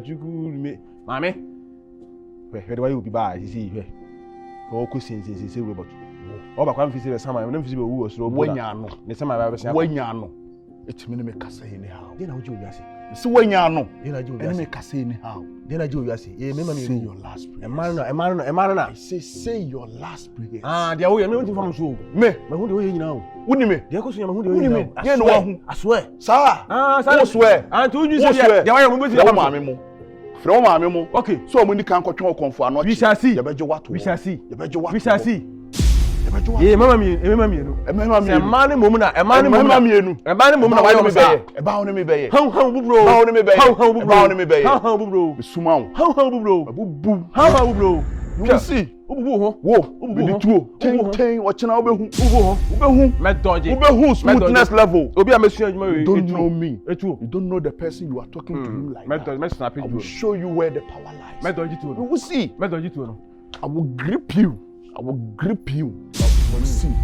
jugu me mame where why you be by see here for questions say robot o ba kwa mfisi be sama na mfisi be wu osoro wanya no ne sama ba be sia wanya no etimi ne me kasa ni ha dey na wo ji owiase si wanya no dey na ji owiase me kasa ni ha dey na ji owiase me ma me say your last prayer e na I say your last prayer dey wo ye me won fam so me hu dey wo ye nyina o wuni me dey ko so me hu dey wo ye nyina ye no hu I swear sa wo swear to you say dey wo ye mo be say ma me mo From my memo. Okay. So when you can't control confront. We shall see. We shall see. We shall see. Yeah, mama mi no. Mama mi. E man ni mom na, e man ni mom na mienu. E man ni mom na wa yo me say. E ba won me be. Han bu bro. Ba won me be. Han bu bro. Ba won me be. Han bu bro. Be suma wo. Han bu bro. Bu. Han bu bro. You will see. Ubu ho. Wo. Be the two. Ten watching obehu. Ubu ho. Obehu. Me dodge. Obehu smoothness level. Obi amesu adwuma we. You don't know me. Etu. You don't know the person you are talking to him like. Me dodge, me snap it. I will show you where the power lies. Me dodge to. You will see. Me dodge to no. I will grip you. I will grip you. You will see.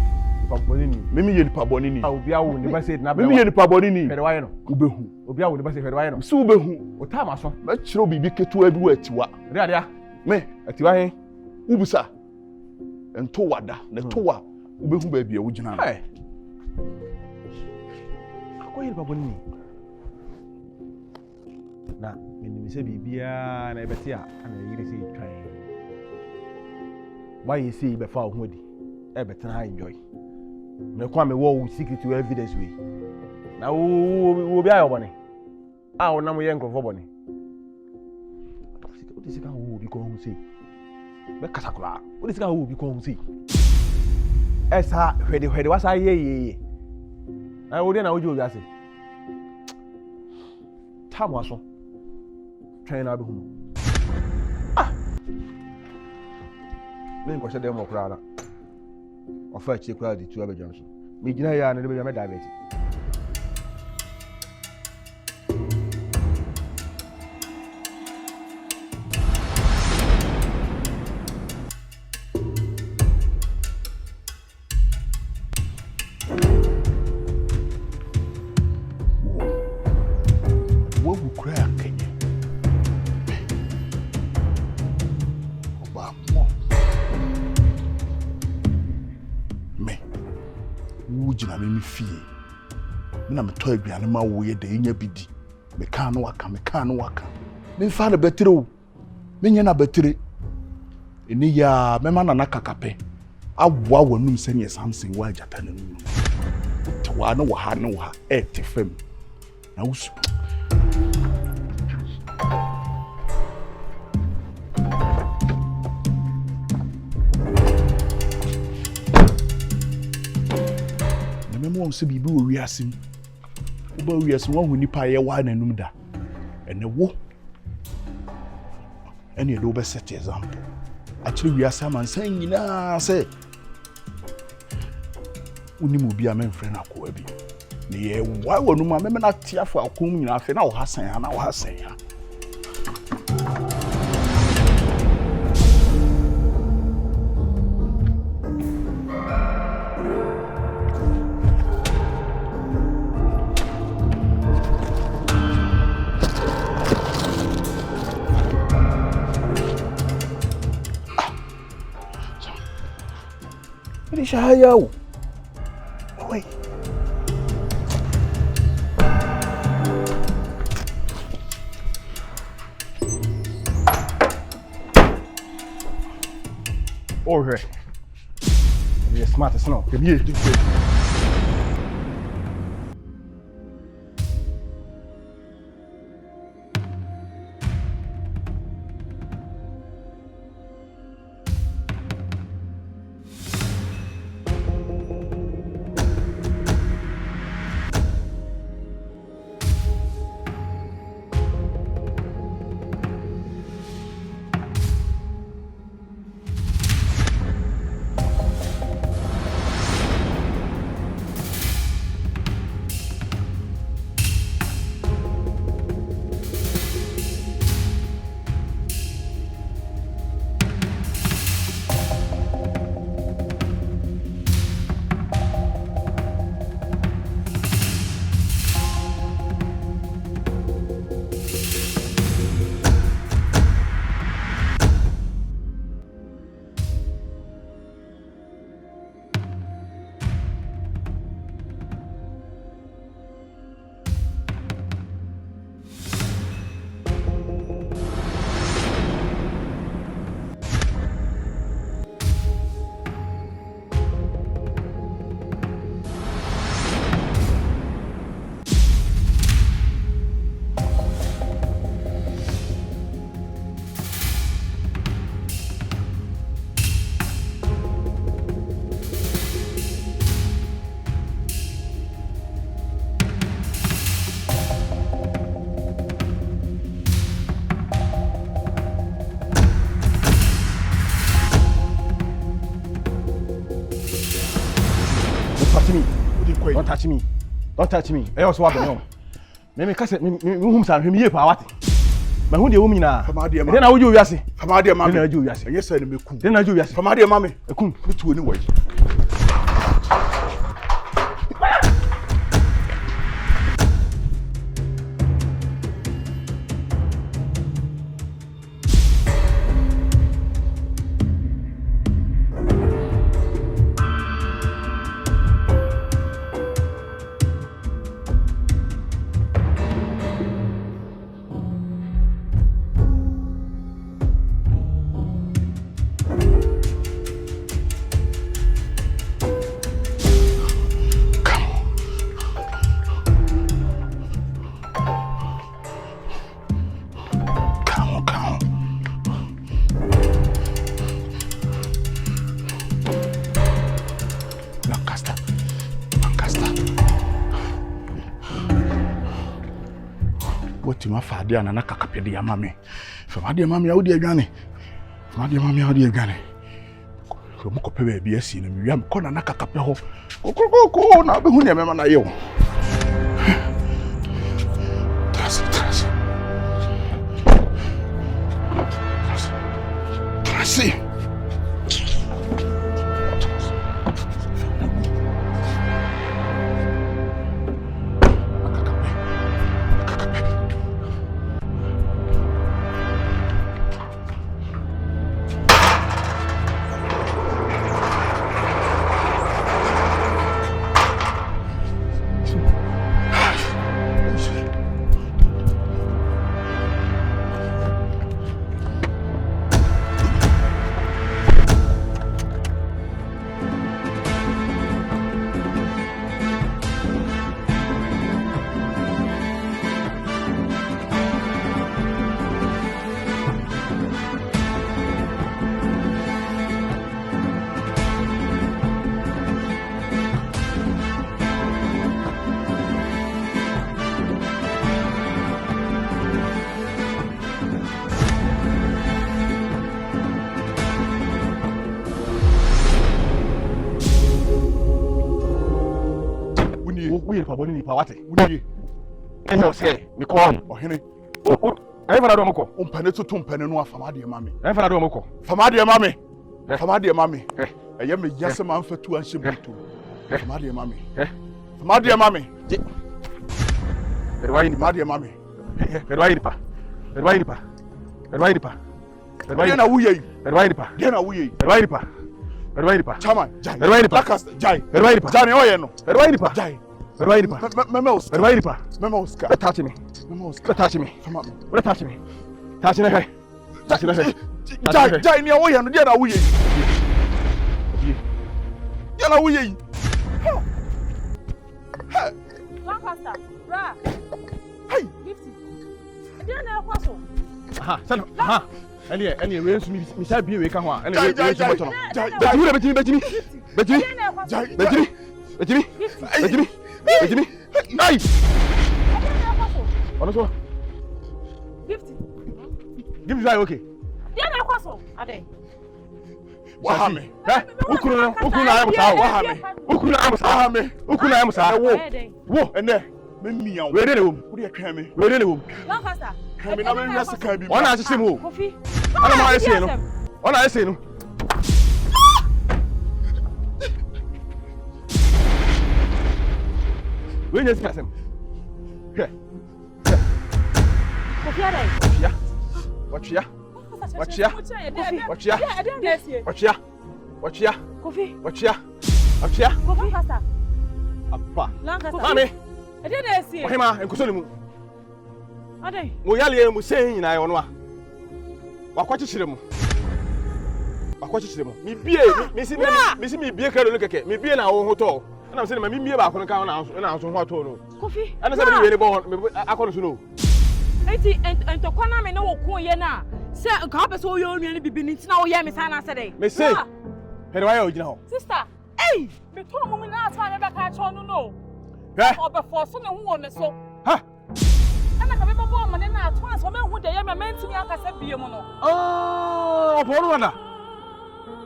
Mimi ye nipa boni ni. Obi awo ni ba say na be. Mimi ye nipa boni ni. Fede wa ye no. Obehu. Obi awo ni ba say fede wa ye no. Si obehu. O ta ma so. Ma chiro bibi ketu abi wa atiwa. Dia. Me atiwa he. Ubusa. Ento wada. Ne towa. Obehu ba bia wo gina. Hey. Akoye nipa boni ni. Na me say bibia na ebeti a na yiri say twan. Why you say be fa ho di? E better ha enjoy. Me kwa me wo secret to evidence we. Na wo bi ayo bone. Ah wo na mo ye nkrofo bone. O di sika wo bi ko hu sei. Be kasakula. O di sika wo bi ko hu sei. Esa hwede wasa ye. Na wo de na wo jo ase. Tam waso. Twan na be hu. Me nkwahye dem okura na. Ofa chi kura di tu abegyan so. Me gina ya na de be me diabetes. Wo kura Kenya. Oba mo. Me wujina me fie na me to aduane ma wo ye de nya bidi me kan no waka me fa na betire o me nya na betire eni ya me ma na nakakape aboa wanum se ne samsen wa ajata na num te wa na wa ha e te fam na Owusu won se bibi wo wiasim wo ba wiasim won hu nipa ye wa nanum da ene wo ene do be set example akiri wiasam ansan nyina se unimu bi a men friend akwa bi ne ye wa wonum a me na tiafo akom nyina afi na wo hasan ha na wo hasan ha Shahayao. Wait. Oh, hey. You're smart as no. Come here. touch me. Don't touch me. I also want to know. Me kase me hum san hwem ye pa wate. Ma hu de wo nyina. Then na wo ju wiase. Fama de mame. Then na ju wiase. Yes sir me kum. Then na ju wiase. Fama de mame. Ekum. Bitu oni wai. Tima fadia na nakakapede ya mame. Famade mame ya odi adwane. Famade mame ya odi adwane. Ko mo ko pewe bi asi na mi wiam ko na nakakape ho. Ko na be hu ne mema na ye wo. Trasi. We paboni ni pawate. Uni. Eno se, mi ko on. Ohene. E fana do moko. Umpane tutu mpane no afamade mame. E fana do moko. Famade mame. Famade mame. Eye me yase man fatu anhye butu. Famade mame. Famade mame. Perwai ni famade mame. Perwai ni pa. Perwai ni pa. Perwai ni pa. Perwai na wuye. Perwai ni pa. Dia na wuye. Perwai ni pa. Perwai ni pa. Chama, jai. Perwai ni pa. Jai. Perwai ni pa. Jani oye no. Perwai ni pa. Jai. Perwai ni pa. Meme Oscar. Perwai ni pa. Meme Oscar. Don't touch me. Meme Oscar. Don't touch me. Come on. Don't touch me. Touch me hey. Touch me hey. Jai ni oye no dia na wuye. Dia na wuye. Lancaster, bra. Hey. Gifty. Dia na kwaso. Aha, sano. Aha. Any we nso mi sha bi we ka ho a. Any we nso mo tono. Jai. Nice. Ono so. Gifty. Gifty are okay. Dia na kwaso. Ade. Wahame. Ukuru na amusa. Wahame. Ukuru na amusa. Wahame. Ukuru na amusa. Wo ene. Me mia wo. We dey wo. Wo dey twan me. We dey wo. Lancaster. Me na me wiase kan bi. Ona asese mu. Kofi. Ona ma ese no. Ona ese no. We need to pass him. Here. Kofi ade. Yeah. Watch ya. Watch ya. Watch ya. Watch ya. Watch ya. Kofi. Watch ya. Watch ya. Kofi Lancaster. Apa. Lancaster. Mami. Ade na esi. Ohima enkusoni mu. Ade. Mo yale mu sen nyina yo no a. Wakwachichire mu. Mi bie, mi si mi bie karo no keke. Mi bie na wo ho to. Na se na mi bie ba ko kan na so ho to no. Kofi. Ana se bi we ni bo akọ so no. Enti entokwa na me na wo ko ye na. Se ka be so yo nua ni bibi ni tina wo ye me sana se dey. Me say. Here why you ho? Sister, hey, me to mo na ata me be ka cho no no. Heh. Obe force ne hu wo me so. Ha. Ana ka be bo mo ne na ato so me hu de ye me mentimi aka se bie mo no. Oh, obo na.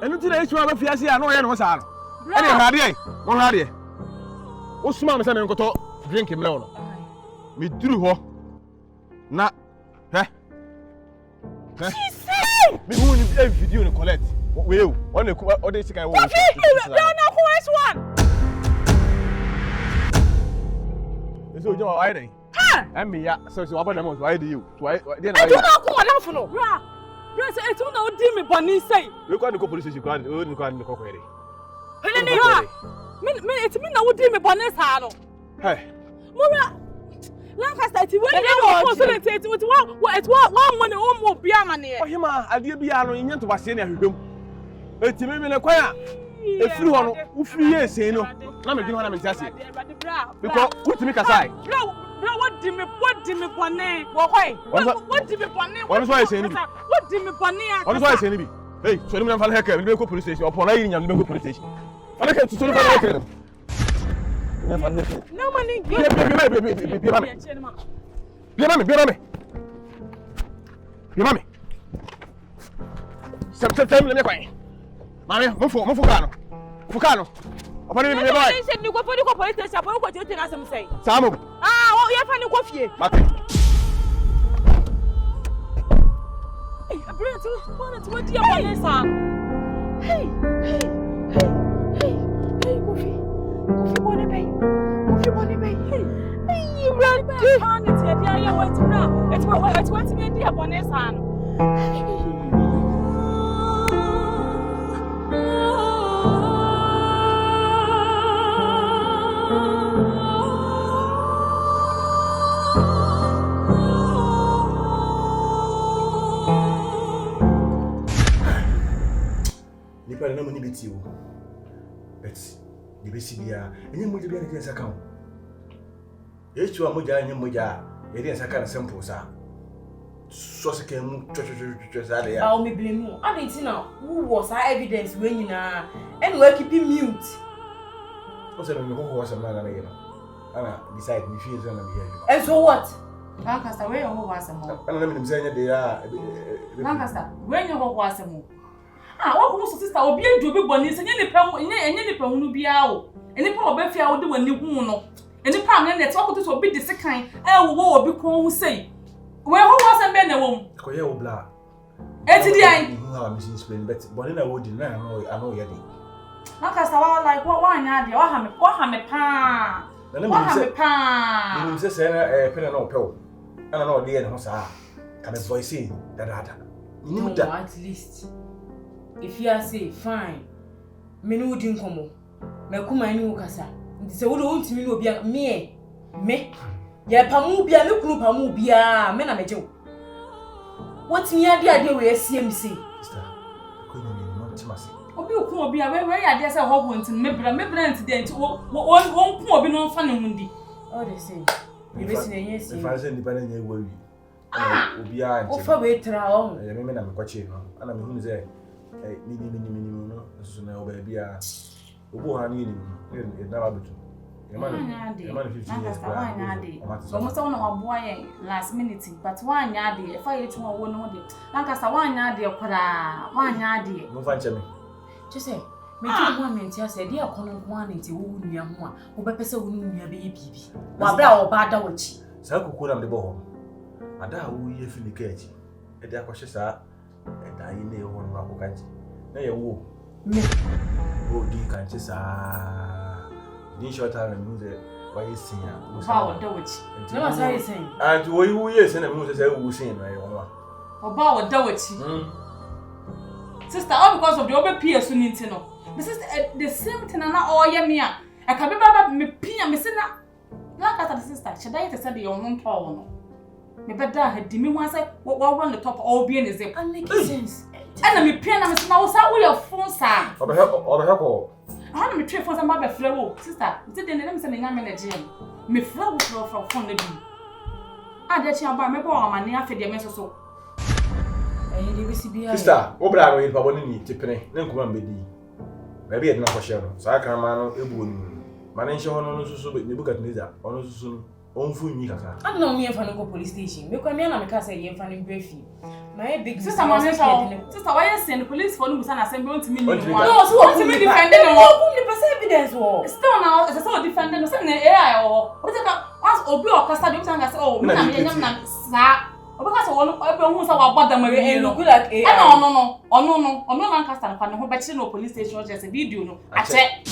Enu ti na echu aba fiase ya na o ye no sa no. Ene hade ai. Mo hade. Osuma me say me nkoto drink him no. Me duru ho. Na me who ni video ni collect. We you. On the sika wo. Coffee, we on which one? So you why dey? And me ya so about them why do you? Why then I don't know who am for no. Bra say etu na odi me boni say. We call the police station call the call the kokore. Hele ne ha. Me etu me na odi me boni sa no. Hey. Mura Lancaster ti when you go so let it one money o mo bia ma ne. Ohima ade bia no nya to base ne ahwehwem. Eti me ne kwan a efiri ho no ufiri yesen no na me dwene ho na me ntase. Because utimi kasai. Bro, what did me bonnet? What did me bonnet? What is why I say? What did me bonnet? What is why I say? Hey, so you never heck, we go police station. Upon I in go police station. I can't to heck. No money. Be mommy. Some time let me quiet. Mammy, move for Fukano. Upon me boy. Said you go for the police station, but what you think as I'm saying? Samu. Oh, you find coffee. Hey, bring to what you want. Hey, coffee money pay. Hey, you run back on it. Yeah, what's now? It's what's me dear Bonesan. Nipa na money beti o. Bet the besi bia enye moja bia ne saka o. Yechu amoja enye moja e dey saka na simple sa. So se kan mu twetwetwetwe sa dey. Ba o me blame mu. Adenti na who was our evidence we nyina. And we keep mute. O se me ho was na na yema. Ana decide me feel na me here. And so what? Lancaster, where you was mo? Ana na me say nya dey a. Lancaster, where you was mo? What was sister obi edu obi boni se nye nipa hu no bia o. Enipa obafia wo de wani hu no. Enipa am net wakoto so obi de sekan wo obi kon hu sei. We ho was be na wom. Ko ye obla. Eti di ai. Hu ha me explain but boni na wo di na I know ye dey. Lancaster wa like what anya de wa ha me pa. Wa ha me pa. Ni se na pena na opel. Ana na o dey na ho sa. Ka me voice da. Ni da. At least if you are say fine, me no din komo. Me kuma ni ukasa. Nti se wo do ntimi no obi me. Ye pamu bia me kunu pamu bia me na meje wo. What me ade we asie mi say. Sister, ko no me no timase. Obi okun obi a we ade say ho bo ntin me bra ntin de nti won kun obi no fa ne hundi. All the same. You be sin yes. If I say nipa na nya ewa wi. Obi a nti. O fa we tra on. Me na me kwache no. Ana me hunu say ni no so na oba bia obo ha ni na ba betu e ma 15 years so mo say wona waboa ye last minute but wanya ade e fa ye tun wo no de Lancaster wanya ade kwara wanya ade mo fa nche me je say me ti mo amenti ase de akono ko an nti wo nua ho a wo be pese wo nua be ye bibi wa bra wo ba da wachi sa kokoro am de bo ho ada wo ye filika achi e de akwhye sa e da yi ne ho no akokanchi na ye wo me wo di kanchi sa ni shota na mu ze wa yesin ya wo ba da wachi no ma say yesin and wo yi wo yesin na mu ze say wo sin na ye wo oba da wachi sister all because of the obe PS ni nti no the sister the same thing na all ye me a ka be baba me pia me se na Lancaster the sister should I say the your own power no me better had me one say what run the top all be in the zip and make sense and me pia na me say na wo say wo your phone sa oba help how na me tray phone say ma be frɛ wo sister it dey na me say me nya me na gym me frɛ wo from phone na bi ade chi aba me bo amane afa de me so de be si bia sister wo bra no yin pa boni ni tipene na nkuma mbedi ba bi e na ko share no sa kan ma no ebu onu ma na nche hono no susu be bukat niza ono susu onfu nyi kaka. I don't know me fan go police station. Me kwa me na me ka say yen fan brefi. My big sister mama sister why you send the police for no musa na send be want me no so what me defending no the person evidence wo still now as I say defending no say na AI o we take once obi o kasa dey say oh me na me nyam na sa obi kasa wo obi hu sa wa boda ma we no good like AI no na kasa na kwa ne ho be kire no police station just video no ache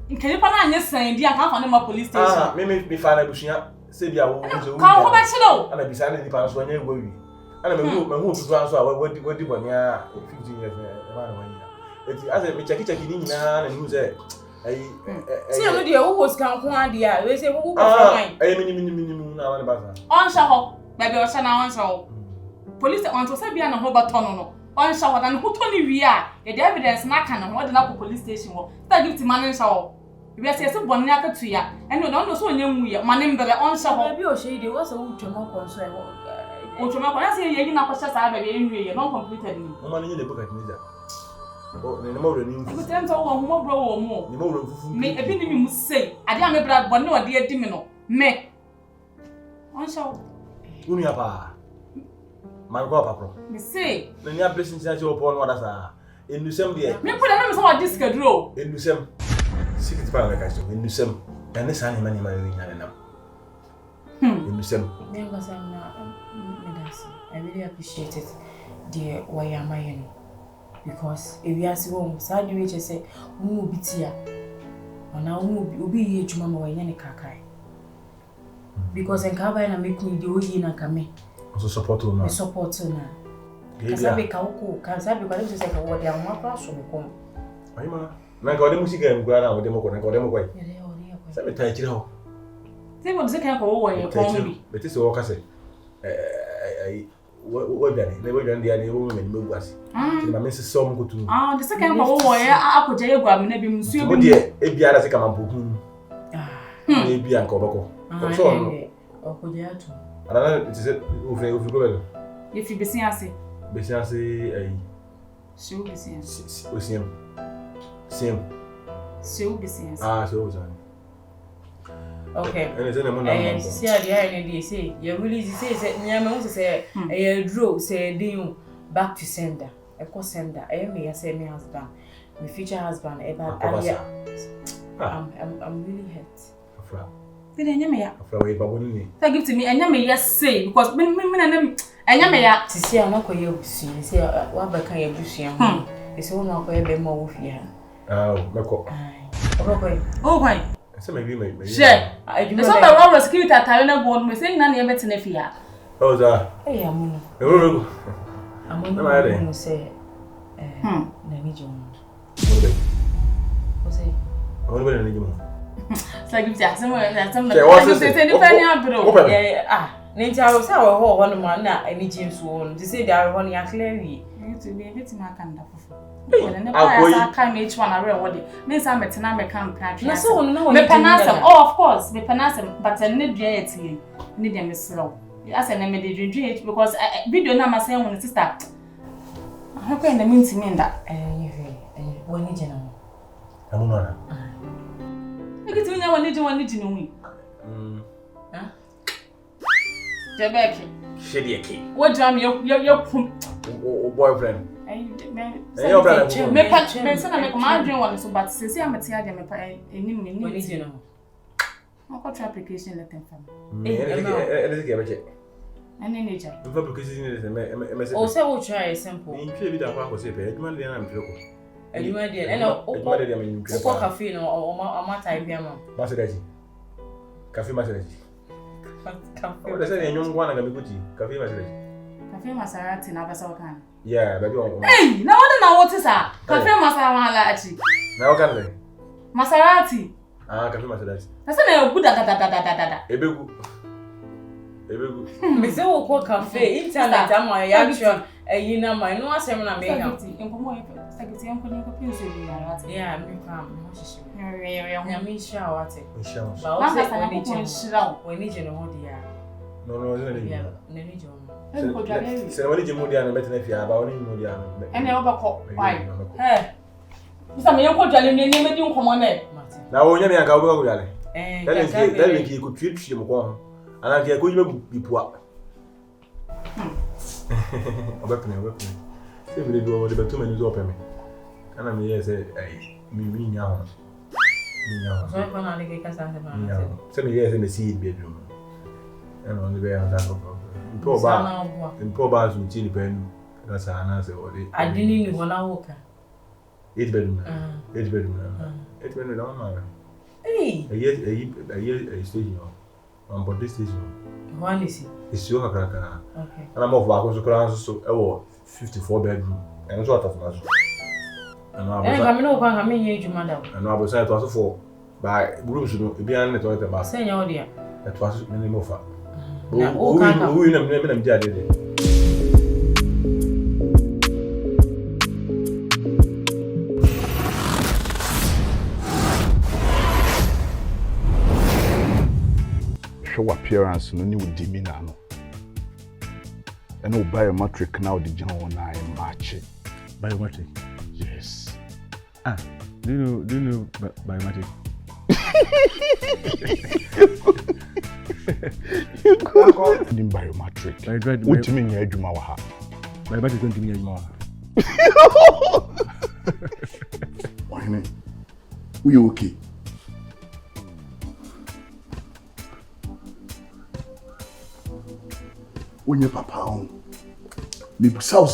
nkeli pa na anye san di aka fa ne ma police station me fa na busuya se bia wo zo ka ho be kire o ana bisa na nipa so anya egwawi ana me hu tutu anso a wadi boni a 15 years na ma na wani eti ase me check ni nyina na ni say ai see no dey who was kan ko ade a we say who go for mine ai mini na wani basa on sha ho baby o sha na on sha ho police on to say bia na ho ba tono no on sha ho dan ho to ni wi a e the evidence na kan no de na ko police station wo ta Gifty man sha ho we say say bonni aka tu ya eno no so onye nwu ya man mbele on sha ho baby o she dey wo say wo twema ko so e wo twema ko na say ye na ko sha sa baby enwie ye non completed ni o man nye de book at niza o ne ma wura ni nfu tem to wo mo bro wo mo ni ma wura fufu me ebi ni mi mu sei ade a me bra bonni o de edi mi no me on sha ho unu ya pa man go pa pro me say na ni blessing ti aje opo no wada sa enusem de me put na me so wa disk dro enusem secret pa na ka so enusem na ne sa ni ma wi nya na enusem me go say na I really appreciate it the way am I you know because if you ask won sad we just say who obi tia ona who obi ye adwuma ma wanya ne kakai because en ka ba na make me the oyi na ka me so support na me support na kasabe ka uko kasabe kwa leo sasa kwa dia mwa kwa so ko ai ma na ka de musika em gwa na o de mo ko na ka de mo kwai sabe ta chira ho se mo se kan ko wo ye ko bi beti se wo ka se ai wo dani ne wo dani dia ne wo me me guasi ti ma me se so mo ko tu de se kan ko wo ye akoje ye gwa me na bi musu mo de e biara se ka ma boku e bia nko bako so no okoje atu ara ti se o fe ko belo ye fi besin ase ai se o besin ase o sim se o besin ase se o zani okay ene se na mo na see how the eye dey say you really say nyama won say draw say din back to sender e ko sender me say me husband my future husband I'm really hurt afra did nyama ya afra we baboni ni ta Gifty me nyama ya say because me na nyama ya sisi ana ko ye busu say wa ba kan ye busu ya e say won akọ ebe ma wo fia meko oh why se me bi me share the so the one security atare na go me say na na ye beti na fia oh za Amonu ero Amonu say na ni jo o say Amonu be na ni jo so Gifty asem say depend abro Ninja I was our whole one man na any James won to say they are running a clearly to be a bit na kan da fufu I can't each one a real what me say metena me kan country na so no me panasem of course me panasem but ne dua etie ne dem slow as na me dey drink because video na ma say won sister how can the mint me nda woni jena Amonu ana Gifty me nya woni jina wi Jebeki Shedieki what jam your boyfriend me say na me come adwen one so but say am tia dem me pa enim me woni jena I got your application letter from Any nature. Oh, say we try a sample. In case we are say, "Edman dey am troko." Edman dey, and Edman dey am troko. Cafe no, or ma type ya ma. Maserati. Cafe Maserati. Cafe. Oh, they say nyom gwana ga mikuti. Cafe Maserati. Cafe Maserati na basa wakana. Yeah, baby on. Hey, na what is that? Cafe Maserati. Na wakana. Maserati. Cafe Maserati. Na say na good da. Ebegu. Me say we call cafe internet am I actually na my no asem na me ya. Enkomo Gifty enkomo ko pinse bi ya ati. Yeah, me fam, mo shishi. Ya me sha wate. Insha Allah. Ba o say na ni ko shira. We ni je no ho dia. No, ni. Yeah, ni je no. Enko dwale. Se wani je mo dia na betina fia ba wani mo dia na. Ene o ba ko. Why? Bisa me enko dwale ni me di nkomo na. Na wo nya me anga wo ba ko dwale. That make you could treat him go. And I get good be poor. Weapon. Say we do the 2 minutes open me. And I'm here say me now. So I can't allegate Cassandra. Some years in the seed bedroom. And on the way on that of in poor bars with chili pen. That's an answer. I didn't even want to walk. 8 bedroom. 8 bedroom. 8 bedroom down. Hey! A year station. On this station. One is it? It's your cracker. Okay. And I'm off back so 54 bedroom. And what of us? And I mean, you, madam. And I was saying it was for by rooms to be on the toilet about saying, oh dear. That was many more fun. Oh, we did it. Show appearance no ni with demeanor no. And no biometric now the general na match. Biometric? Yes. Do you know biometric? In biometric. What do you mean you adwuma wa ha? Biometric don't mean adwuma wa ha. Why ne? We okay? When your papa on me so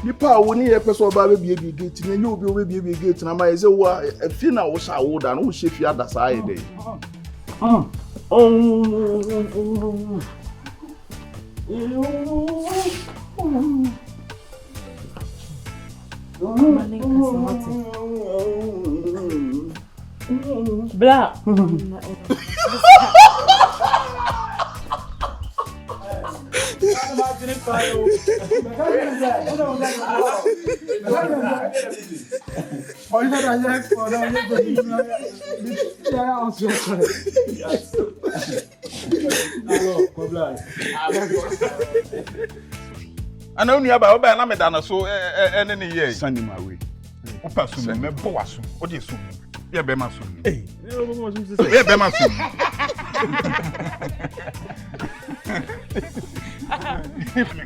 nipa woni ye person ba be bie gate na nyu obi bie gate na ma say wo afi na wo sha wo da no wo shefi adasa aye dey Blah. ana onu aba oba na me da na so ene ne ye sani ma we opa so me bo waso o de so ye be ma so eh ye be ma so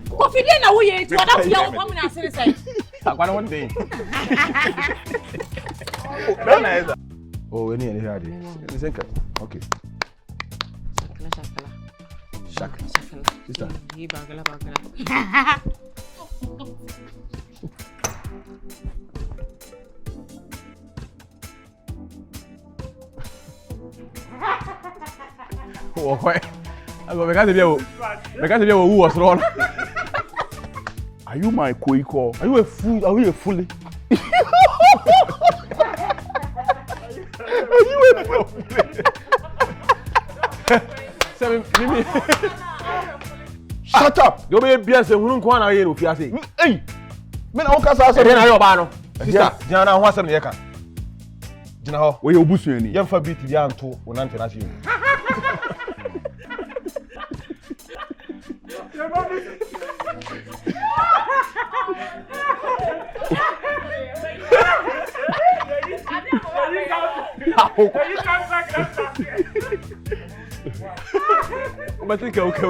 Kofi dey na wo ye ti oda fia wo kwamu na asere sai Akwana one day. na eza Oh, any here dey. Okay. Shakala. Sister. He bagala. Oh, why? I go because who was wrong. Are you my koiko? Are you a fool? Are you a fool? Shut up! You be biase hunu kwa na ye no fiase. Hey! Me na wo kasa Se na yo ba no. Sister, jina na ho asem ne ye ka. Jina ho. We obusu ani. Ye mfa beat dia anto wona international. Mas tem que o que